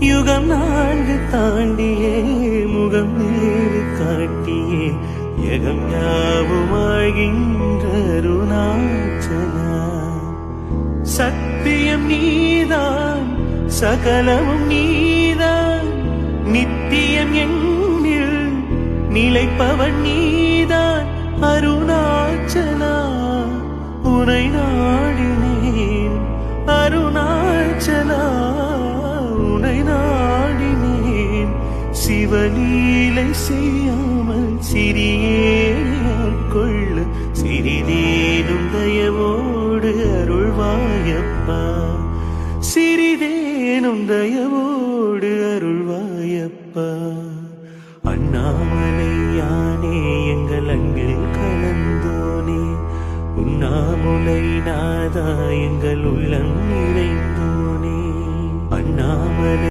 யுகம் 4 தாண்டியே முகம் வேறு காட்டியே யகம் யாவுமாகின்ற அருணாச்சலா. சத்தியம் நீதான் சகலமும் நீதான் நித்தியம் என்னில் நிலைப்பவன் நீதான் அருணாச்சலா. உனை நாடினேன் அருணாச்சலா, உனை நாடினேன். சிவலீலை செய்யாமல் சிறியேன் கொள்ள சிறிதேனும் தயவோடு அருள்வாயப்பா. சிறிதேனும் தயவோடு அருள்வாயப்பா. அண்ணாமலை யானே எங்கள் அன்பில் கலந்தோனே, உண்ணாமுலை நாதா எங்கள் உள்ளம் நிறைந்தோனே. அண்ணாமலை